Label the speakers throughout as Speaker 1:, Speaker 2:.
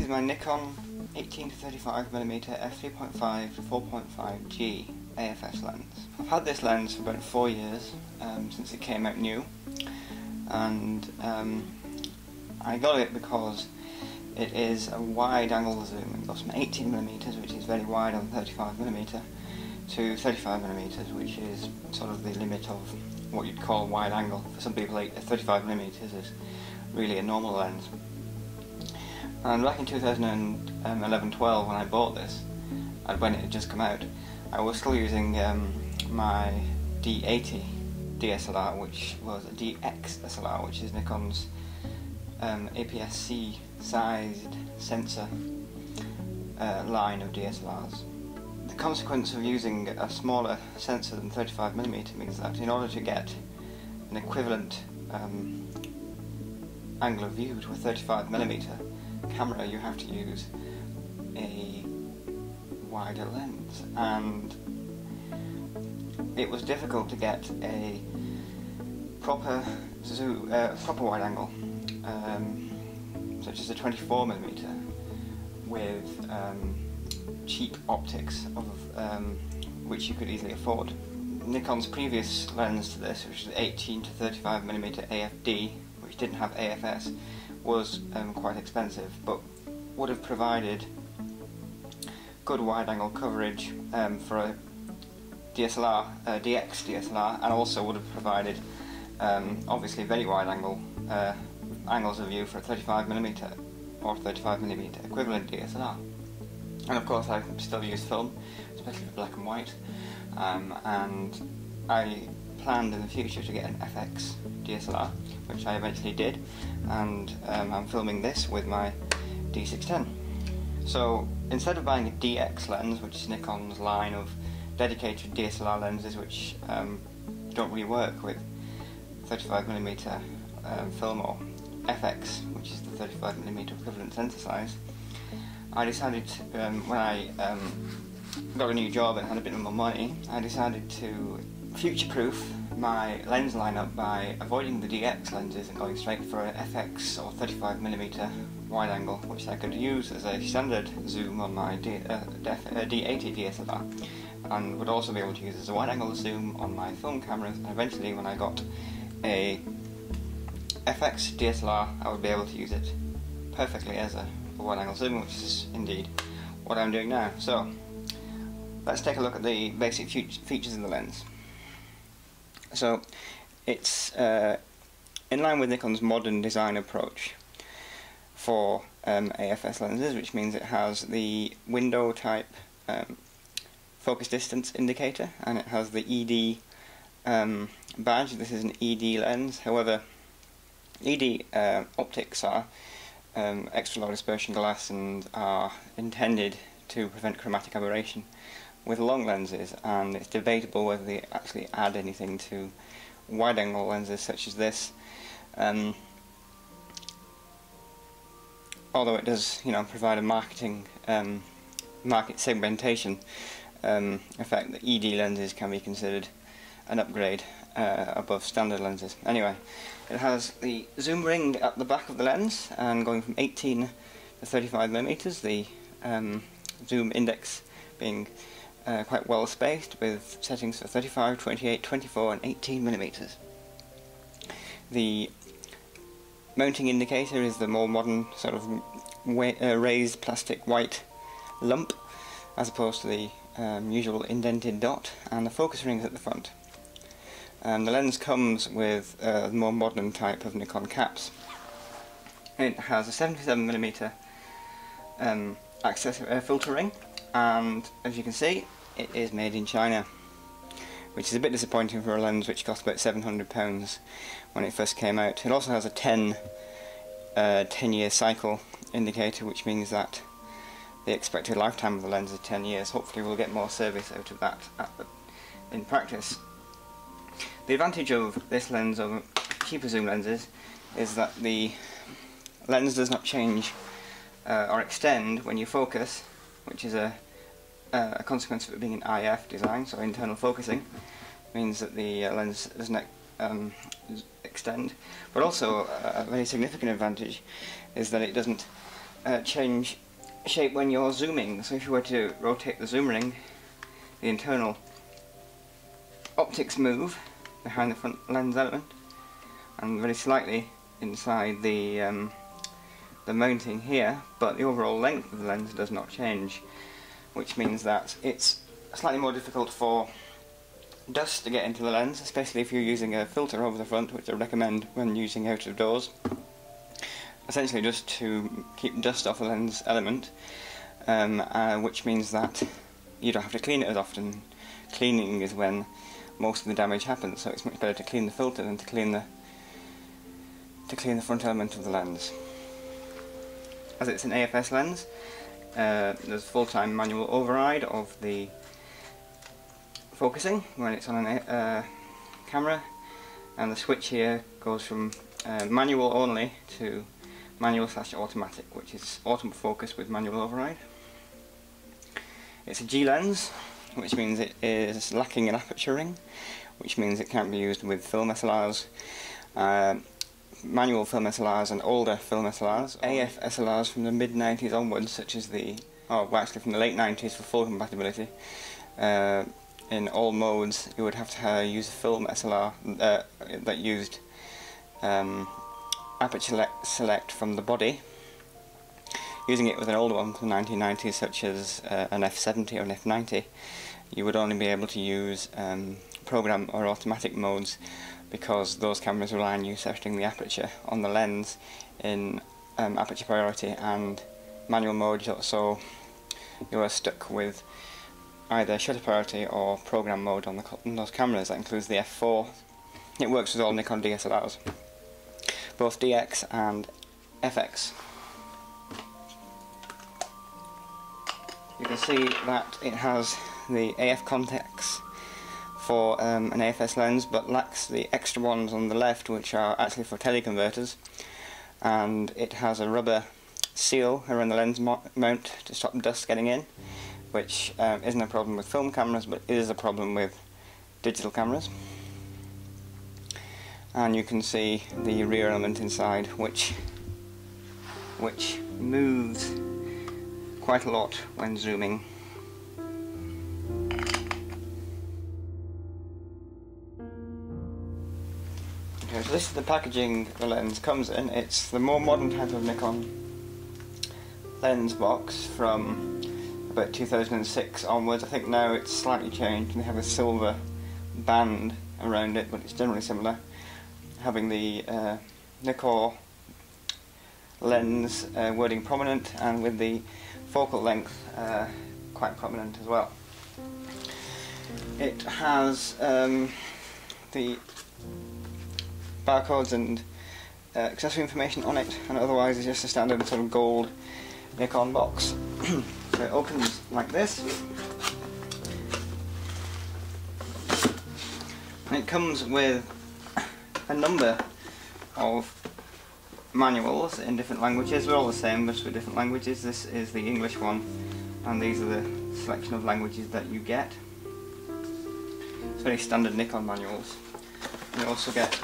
Speaker 1: using my Nikon 18-35mm f3.5 to 4.5G AFS lens. I've had this lens for about 4 years, since it came out new, and I got it because it is a wide angle zoom. It goes from 18mm, which is very wide on 35mm, to 35mm, which is sort of the limit of what you'd call wide angle. For some people, 35mm is really a normal lens. And back in 2011-12, when I bought this, and when it had just come out, I was still using my D80 DSLR, which was a DX SLR, which is Nikon's APS-C sized sensor line of DSLRs. The consequence of using a smaller sensor than 35mm means that in order to get an equivalent angle of view to a 35mm camera, you have to use a wider lens, and it was difficult to get a proper wide angle, such as a 24mm, with cheap optics of which you could easily afford. Nikon's previous lens to this, which was 18-35mm AFD, which didn't have AFS, was quite expensive, but would have provided good wide angle coverage for a DSLR, DX DSLR, and also would have provided obviously very wide angle angles of view for a 35mm or 35mm equivalent DSLR. And of course I still use film, especially for black and white, and I planned in the future to get an FX DSLR, which I eventually did, and I'm filming this with my D610. So instead of buying a DX lens, which is Nikon's line of dedicated DSLR lenses which don't really work with 35mm film, or FX, which is the 35mm equivalent sensor size, I decided to, when I got a new job and had a bit more money, I decided to future-proof my lens lineup by avoiding the DX lenses and going straight for an FX or 35mm wide angle, which I could use as a standard zoom on my D80 DSLR, and would also be able to use as a wide angle zoom on my film cameras. And eventually, when I got a FX DSLR, I would be able to use it perfectly as a wide angle zoom, which is indeed what I'm doing now. So let's take a look at the basic features of the lens. So it's in line with Nikon's modern design approach for AFS lenses, which means it has the window type focus distance indicator, and it has the ED badge. This is an ED lens. However, ED optics are extra low dispersion glass and are intended to prevent chromatic aberration with long lenses, and it's debatable whether they actually add anything to wide angle lenses such as this, although it does, provide a market segmentation effect. The ED lenses can be considered an upgrade above standard lenses. Anyway, it has the zoom ring at the back of the lens, and going from 18 to 35mm, the zoom index being quite well spaced, with settings for 35, 28, 24 and 18mm. The mounting indicator is the more modern sort of raised plastic white lump, as opposed to the usual indented dot, and the focus ring is at the front. The lens comes with the more modern type of Nikon caps. It has a 77mm filter ring, and as you can see, it is made in China, which is a bit disappointing for a lens which cost about £700 when it first came out. It also has a 10-year cycle indicator, which means that the expected lifetime of the lens is 10 years. Hopefully we'll get more service out of that in practice. The advantage of this lens over cheaper zoom lenses is that the lens does not change or extend when you focus, which is a consequence of it being an IF design, so internal focusing means that the lens does not extend. But also a very significant advantage is that it doesn't change shape when you're zooming. So if you were to rotate the zoom ring, the internal optics move behind the front lens element and very slightly inside the mounting here, but the overall length of the lens does not change, which means that it's slightly more difficult for dust to get into the lens, especially if you're using a filter over the front, which I recommend when using out of doors. Essentially just to keep dust off the lens element, which means that you don't have to clean it as often. Cleaning is when most of the damage happens, so it's much better to clean the filter than to clean the front element of the lens. As it's an AFS lens, there's full-time manual override of the focusing when it's on a camera, and the switch here goes from manual only to manual/automatic, which is autofocus with manual override. It's a G lens, which means it is lacking an aperture ring, which means it can't be used with film SLRs, manual film SLRs and older film SLRs. AF SLRs from the mid-90s onwards, such as actually from the late 90s for full compatibility, in all modes you would have to use a film SLR that used aperture select from the body. Using it with an older one from the 1990s, such as an F70 or an F90, you would only be able to use program or automatic modes, because those cameras rely on you setting the aperture on the lens in aperture priority and manual mode, so you are stuck with either shutter priority or program mode on those cameras. That includes the F4. It works with all Nikon DSLRs, both DX and FX. You can see that it has the AF contacts for an AFS lens, but lacks the extra ones on the left, which are actually for teleconverters, and it has a rubber seal around the lens mount to stop dust getting in, which isn't a problem with film cameras, but is a problem with digital cameras. And you can see the rear element inside, which moves quite a lot when zooming. Okay, so this is the packaging the lens comes in. It's the more modern type of Nikon lens box from about 2006 onwards. I think now it's slightly changed and they have a silver band around it, but it's generally similar, having the Nikkor lens wording prominent, and with the focal length quite prominent as well. It has the barcodes and accessory information on it, and otherwise it's just a standard sort of gold Nikon box. So it opens like this, and it comes with a number of manuals in different languages. They're all the same, but with different languages. This is the English one, and these are the selection of languages that you get. It's very standard Nikon manuals. You also get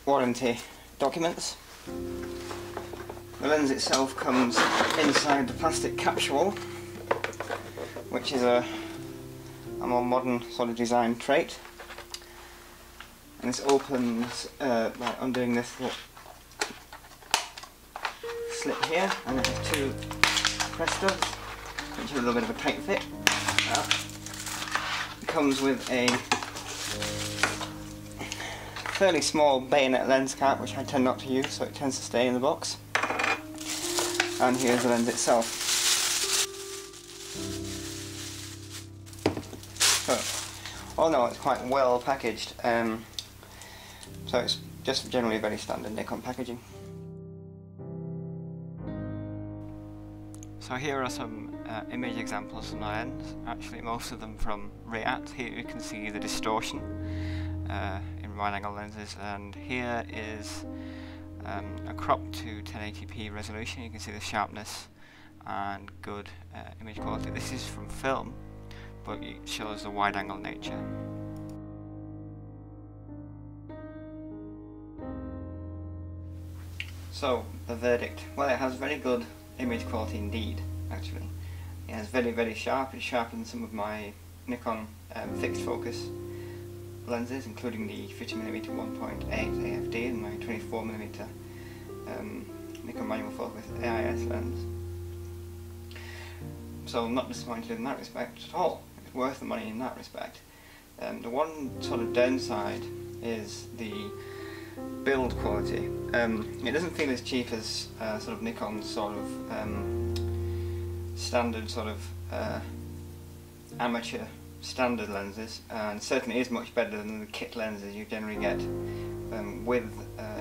Speaker 1: warranty documents. The lens itself comes inside the plastic capsule, which is a more modern sort of design trait. And this opens by undoing this little slip here, and it has two press studs, which are a little bit of a tight fit. It comes with a fairly small bayonet lens cap, which I tend not to use, so it tends to stay in the box. And here's the lens itself. So, all in all, it's quite well packaged. So it's just generally very standard Nikon packaging. So here are some image examples from the lens, actually most of them from REAT. Here you can see the distortion in wide angle lenses, and here is a crop to 1080p resolution. You can see the sharpness and good image quality. This is from film, but it shows the wide angle nature. So, the verdict. Well, it has very good image quality indeed, actually. It has very, very sharp. It's sharper than some of my Nikon fixed focus lenses, including the 50mm 1.8 AFD and my 24mm Nikon manual focus AIS lens. So I'm not disappointed in that respect at all. It's worth the money in that respect. The one sort of downside is the build quality. It doesn't feel as cheap as sort of Nikon's sort of standard sort of amateur standard lenses, and certainly is much better than the kit lenses you generally get with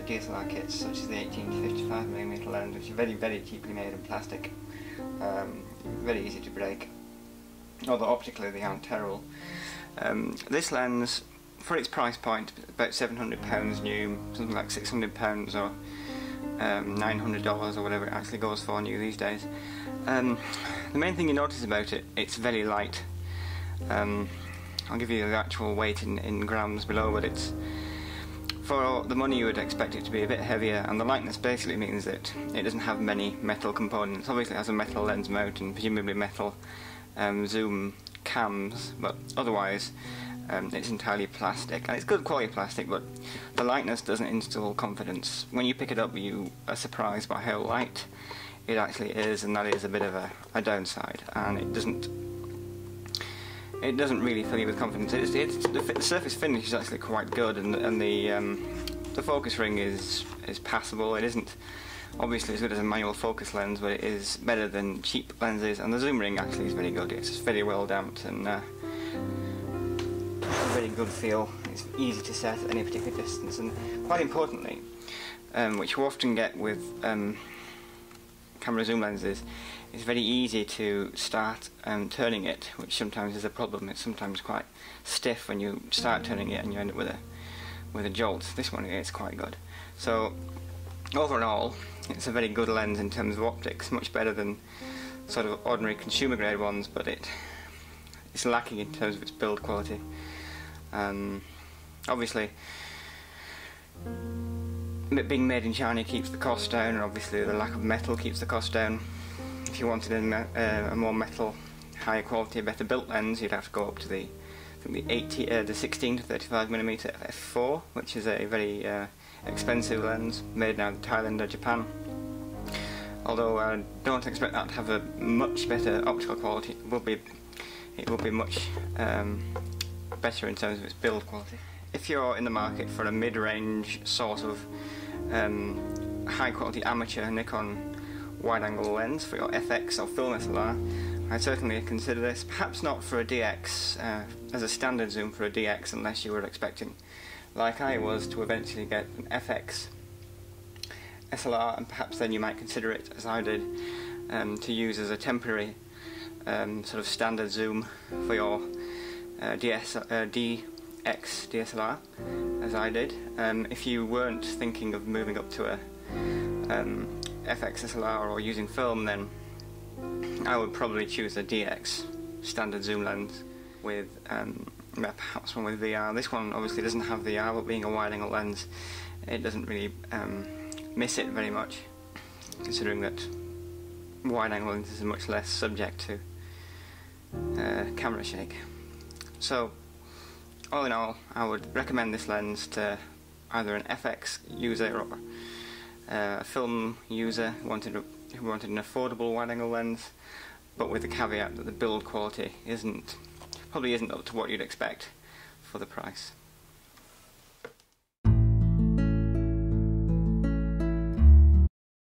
Speaker 1: DSLR kits such as the 18-35mm lens, which are very, very cheaply made in plastic, very easy to break, although optically they aren't terrible. This lens, for its price point, about £700 new, something like £600 or $900 or whatever it actually goes for new these days. The main thing you notice about it, it's very light. I'll give you the actual weight in grams below, but it's, for the money you would expect it to be a bit heavier, and the lightness basically means that it doesn't have many metal components. Obviously it has a metal lens mount and presumably metal zoom cams, but otherwise it's entirely plastic, and it's good quality plastic, but the lightness doesn't instill confidence. When you pick it up you are surprised by how light it actually is, and that is a bit of a downside, and it doesn't really fill you with confidence. The surface finish is actually quite good, and the focus ring is passable. It isn't obviously as good as a manual focus lens, but it is better than cheap lenses, and the zoom ring actually is very good. It's very well damped and a very good feel. It's easy to set at any particular distance, and quite importantly, which you often get with camera zoom lenses, it's very easy to start turning it, which sometimes is a problem. It's sometimes quite stiff when you start turning it and you end up with a jolt. This one is quite good. So overall, it's a very good lens in terms of optics, much better than sort of ordinary consumer grade ones, but it's lacking in terms of its build quality. Obviously, being made in China keeps the cost down, and obviously the lack of metal keeps the cost down. If you wanted a more metal, higher quality, better built lens, you'd have to go up to the 16-35mm f4, which is a very expensive lens made now in Thailand or Japan. Although I don't expect that to have a much better optical quality, it will be much better in terms of its build quality. If you're in the market for a mid-range sort of high quality amateur Nikon wide-angle lens for your FX or film SLR, I'd certainly consider this. Perhaps not for a DX, as a standard zoom for a DX, unless you were expecting, like I was, to eventually get an FX SLR, and perhaps then you might consider it, as I did, to use as a temporary sort of standard zoom for your DX DSLR, as I did. If you weren't thinking of moving up to a FX SLR or using film, then I would probably choose a DX standard zoom lens with perhaps one with VR. This one obviously doesn't have VR, but being a wide angle lens, it doesn't really miss it very much, considering that wide angle lenses are much less subject to camera shake. So all in all, I would recommend this lens to either an FX user or a film user who wanted an affordable wide-angle lens, but with the caveat that the build quality probably isn't up to what you'd expect for the price.